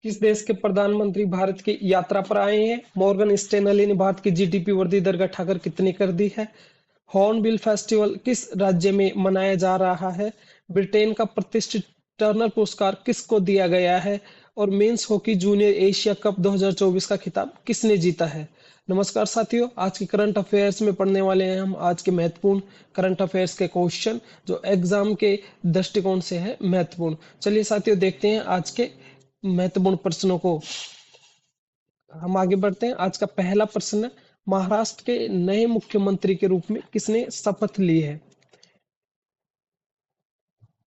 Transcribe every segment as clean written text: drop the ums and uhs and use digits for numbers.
किस देश के प्रधानमंत्री भारत की यात्रा पर आए हैं? मॉर्गन स्टेनली ने भारत की जीडीपी वृद्धि दर घटाकर कितनी कर दी है? हॉर्नबिल फेस्टिवल किस राज्य में मनाया जा रहा है? ब्रिटेन का प्रतिष्ठित टर्नर पुरस्कार किसको दिया गया है? और mains hockey junior Asia cup 2024 का खिताब किसने जीता है? नमस्कार साथियों, आज के करंट अफेयर्स में पढ़ने वाले हैं हम आज के महत्वपूर्ण करंट अफेयर्स के क्वेश्चन जो एग्जाम के दृष्टिकोण से है महत्वपूर्ण। चलिए साथियों, देखते हैं आज के महत्वपूर्ण प्रश्नों को। हम आगे बढ़ते हैं। आज का पहला प्रश्न है, महाराष्ट्र के नए मुख्यमंत्री के रूप में किसने शपथ ली है?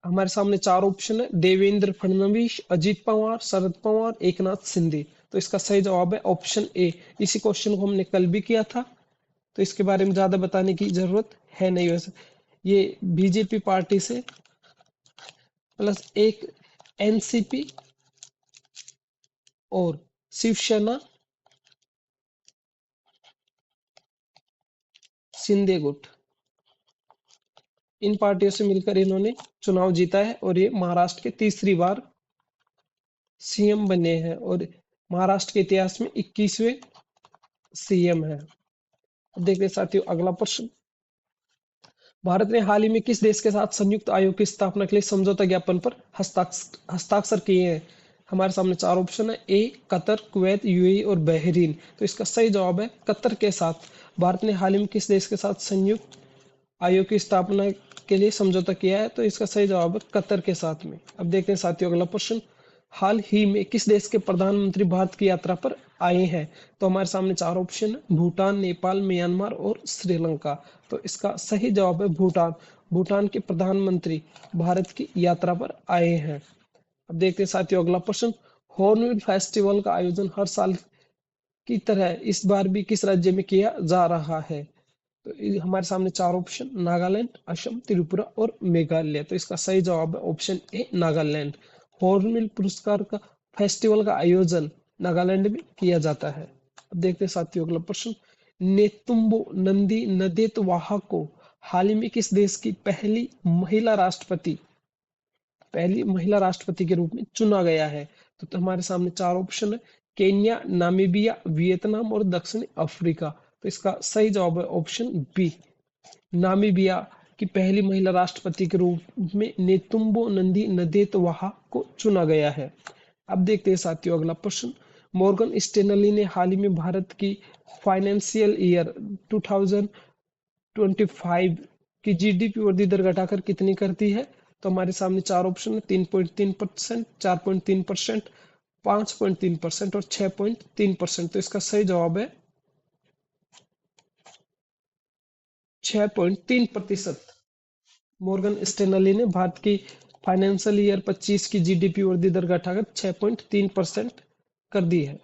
हमारे सामने चार ऑप्शन है, देवेंद्र फडणवीस, अजीत पवार, शरद पवार, एकनाथ शिंदे। तो इसका सही जवाब है ऑप्शन ए। इसी क्वेश्चन को हमने कल भी किया था, तो इसके बारे में ज्यादा बताने की जरूरत है नहीं। वैसे ये बीजेपी पार्टी से प्लस एक एनसीपी और शिवसेना शिंदे गुट, इन पार्टियों से मिलकर इन्होंने चुनाव जीता है और ये महाराष्ट्र के तीसरी बार सीएम बने हैं और महाराष्ट्र के इतिहास में 21वें सीएम है। अब देखते हैं साथियों अगला प्रश्न। भारत ने हाल ही में किस देश के साथ संयुक्त आयोग की स्थापना के लिए समझौता ज्ञापन पर हस्ताक्षर किए हैं? हमारे सामने चार ऑप्शन है, ए कतर, कुवैत, यूएई और बहरीन। तो इसका सही जवाब है कतर के साथ। भारत ने हाल ही में किस देश के साथ संयुक्त आयोग की स्थापना के लिए समझौता किया है? तो इसका सही जवाब है कतर के साथ में। अब देखते हैं साथियों अगला प्रश्न। हाल ही में किस देश के प्रधानमंत्री भारत की यात्रा पर आए हैं? तो हमारे सामने चार ऑप्शन है, भूटान, नेपाल, म्यांमार और श्रीलंका। तो इसका सही जवाब है भूटान। भूटान के प्रधानमंत्री भारत की यात्रा पर आए हैं। अब देखते हैं साथियों अगला प्रश्न। हॉर्नबिल फेस्टिवल का आयोजन हर साल की तरह इस बार भी किस राज्य में किया जा रहा है? तो हमारे सामने चार ऑप्शन, नागालैंड, असम, त्रिपुरा और मेघालय। तो इसका सही जवाब है ऑप्शन ए, नागालैंड। हॉर्नबिल पुरस्कार का फेस्टिवल का आयोजन नागालैंड में किया जाता है। अब देखते हैं साथियों अगला प्रश्न। नेतुम्बो नंदी नदेतवाहा को हाल ही में किस देश की पहली महिला राष्ट्रपति के रूप में चुना गया है? तो हमारे सामने चार ऑप्शन है, केन्या, नामीबिया, वियतनाम और दक्षिण अफ्रीका। तो इसका सही जवाब है ऑप्शन बी, नामीबिया की पहली महिला राष्ट्रपति के रूप में नेतुम्बो नंदी नदेतवाहा को चुना गया है। अब देखते हैं साथियों अगला प्रश्न। मॉर्गन स्टेनली ने हाल ही में भारत की फाइनेंशियल ईयर 2025 की जीडीपी वृद्धि दर घटाकर कितनी कर दी है? तो हमारे सामने चार ऑप्शन है, 3.3%, 4.3%, 5.3% और 6.3%। तो इसका सही जवाब है 6.3%। मॉर्गन स्टेनली ने भारत की फाइनेंशियल ईयर 25 की जीडीपी वृद्धि दर घटाकर 6.3% कर दी है।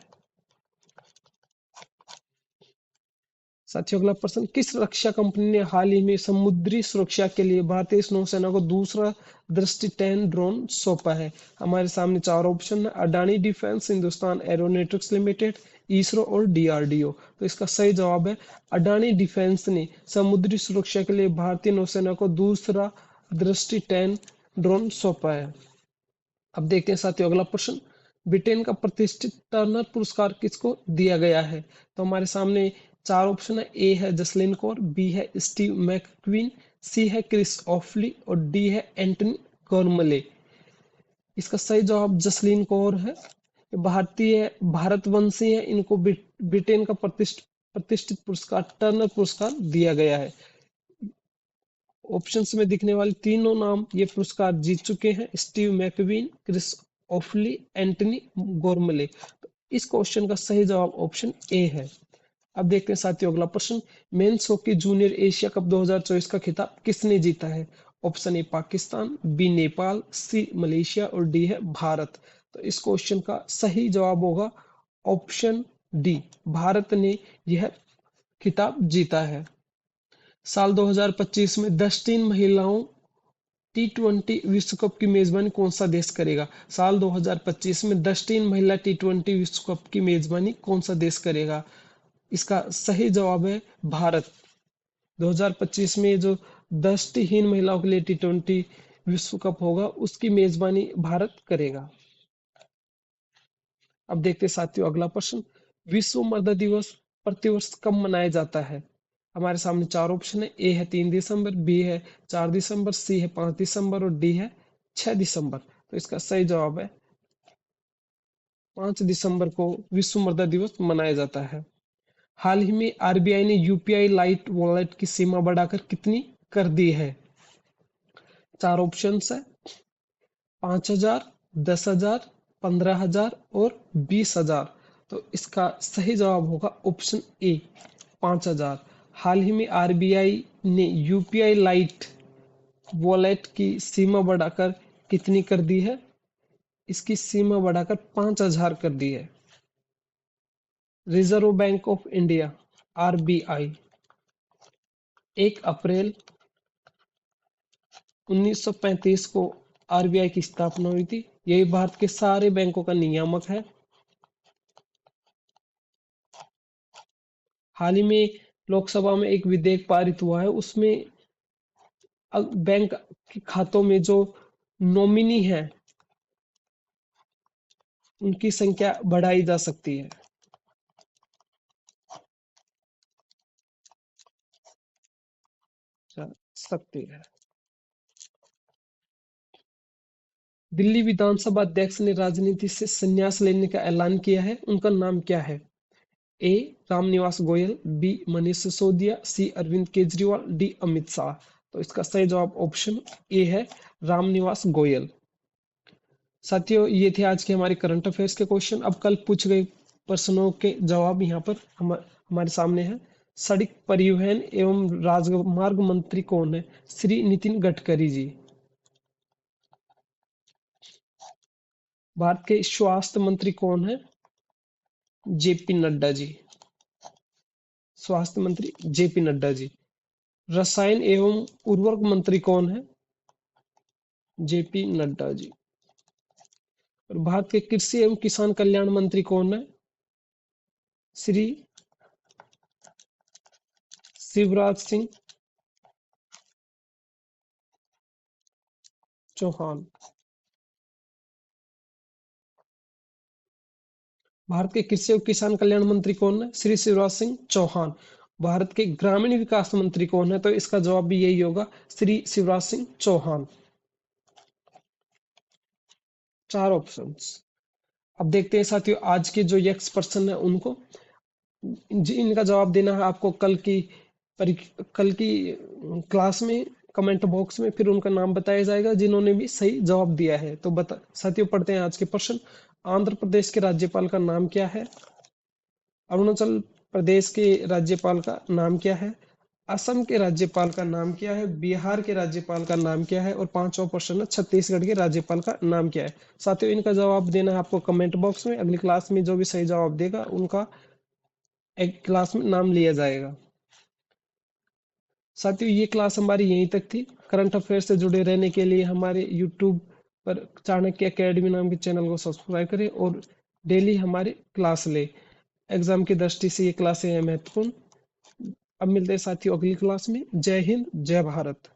साथियों अगला प्रश्न। किस रक्षा कंपनी ने हाल ही में समुद्री सुरक्षा के लिए भारतीय नौसेना को दूसरा दृष्टि 10 ड्रोन सौंपा है? हमारे सामने चार ऑप्शन है, Adani defence, Hindustan aeronautics limited, ISRO और डीआरडीओ। तो इसका सही जवाब है अडानी डिफेंस ने समुद्री सुरक्षा के लिए भारतीय नौसेना को दूसरा दृष्टि 10 ड्रोन सौंपा है। अब देखते हैं साथियों अगला प्रश्न। ब्रिटेन का प्रतिष्ठित टर्नर पुरस्कार किसको दिया गया है? तो हमारे सामने चार ऑप्शन है, ए है जसलिन कौर, बी है स्टीव मैकक्वीन, सी है क्रिस ऑफली और डी है एंटनी गॉर्मले। इसका सही जवाब जसलीन कौर है। भारतीय भारतवंशी है, इनको ब्रिटेन का प्रतिष्ठित पुरस्कार टर्नर पुरस्कार दिया गया है। ऑप्शंस में दिखने वाले तीनों नाम ये पुरस्कार जीत चुके हैं, स्टीव मैकवीन, क्रिस ऑफली, एंटनी गोरमले। तो इस क्वेश्चन का सही जवाब ऑप्शन ए है। अब देखते हैं साथियों अगला प्रश्न। Men's hockey junior Asia cup 2024 का खिताब किसने जीता है? Option A Pakistan, B Nepal, C Malaysia और डी है भारत। तो इस क्वेश्चन का सही जवाब होगा ऑप्शन डी, भारत ने यह खिताब जीता है। साल 2025 में 10 टीम महिलाओं टी20 विश्व कप की मेजबानी कौन सा देश करेगा? साल 2025 में 10 टीम महिला टी20 विश्व कप की मेजबानी कौन सा देश करेगा? इसका सही जवाब है भारत। 2025 में जो 10 हीन महिलाओं के लिए टी20 विश्व कप होगा उसकी मेजबानी भारत करेगा। अब देखते हैं साथियों अगला प्रश्न, विश्व मृदा दिवस प्रतिवर्ष कब मनाया जाता है? हमारे सामने चार ऑप्शन है, ए है 3 दिसंबर, बी है 4 दिसंबर, सी है 5 दिसंबर और डी है 6 दिसंबर। तो इसका सही जवाब है 5 दिसंबर को विश्व मृदा दिवस मनाया जाता है। हाल ही में आरबीआई ने यूपीआई लाइट वॉलेट की सीमा बढ़ाकर कितनी कर दी है? चार ऑप्शन है, 5,000, 10,000, 15,000 और 20,000। तो इसका सही जवाब होगा ऑप्शन ए, 5,000। हाल ही में आरबीआई ने यूपीआई लाइट वॉलेट की सीमा बढ़ाकर कितनी कर दी है? इसकी सीमा बढ़ाकर 5,000 कर दी है। Reserve bank of India RBI 1 अप्रैल 1935 को आरबीआई की स्थापना हुई थी। यही भारत के सारे बैंकों का नियामक है। हाल ही में लोकसभा में एक विधेयक पारित हुआ है, उसमें बैंक के खातों में जो नॉमिनी है उनकी संख्या बढ़ाई जा सकती है। सकती है। दिल्ली विधानसभा अध्यक्ष ने राजनीति से संन्यास लेने का ऐलान किया है, उनका नाम क्या है? ए रामनिवास गोयल, बी मनीष सिसोदिया, सी अरविंद केजरीवाल, डी अमित शाह। तो इसका सही जवाब ऑप्शन ए है, रामनिवास गोयल। साथियों ये थे आज के हमारे करंट अफेयर्स के क्वेश्चन। अब कल पूछे गए प्रश्नों के जवाब यहाँ पर हमारे सामने है। सड़क परिवहन एवं राजमार्ग मंत्री कौन है? श्री नितिन गडकरी जी। भारत के स्वास्थ्य मंत्री कौन है? जेपी नड्डा जी। स्वास्थ्य मंत्री जेपी नड्डा जी। रसायन एवं उर्वरक मंत्री कौन है? जेपी नड्डा जी। और भारत के कृषि एवं किसान कल्याण मंत्री कौन है? श्री शिवराज सिंह चौहान। भारत के कृषि एवं किसान कल्याण मंत्री कौन है? श्री शिवराज सिंह चौहान। भारत के ग्रामीण विकास मंत्री कौन है? तो इसका जवाब भी यही होगा, श्री शिवराज सिंह चौहान। चार ऑप्शंस। अब देखते हैं साथियों आज के जो यक्स पर्सन है उनको, इनका जवाब देना है आपको कल की क्लास में कमेंट बॉक्स में, फिर उनका नाम बताया जाएगा जिन्होंने भी सही जवाब दिया है। तो साथियों पढ़ते हैं आज के प्रश्न। आंध्र प्रदेश के राज्यपाल का नाम क्या है? अरुणाचल प्रदेश के राज्यपाल का नाम क्या है? असम के राज्यपाल का नाम क्या है? बिहार के राज्यपाल का नाम क्या है? और पांचवा प्रश्न है छत्तीसगढ़ के राज्यपाल का नाम क्या है? साथियों इनका जवाब देना है आपको कमेंट बॉक्स में। अगली क्लास में जो भी सही जवाब देगा उनका एक क्लास में नाम लिया जाएगा। साथियों ये क्लास हमारी यहीं तक थी। करंट अफेयर से जुड़े रहने के लिए हमारे यूट्यूब पर चाणक्य एकेडमी नाम के चैनल को सब्सक्राइब करें और डेली हमारे क्लास ले। एग्जाम की दृष्टि से ये क्लासें हैं महत्वपूर्ण। अब मिलते हैं साथियों अगली क्लास में। जय हिंद, जय भारत।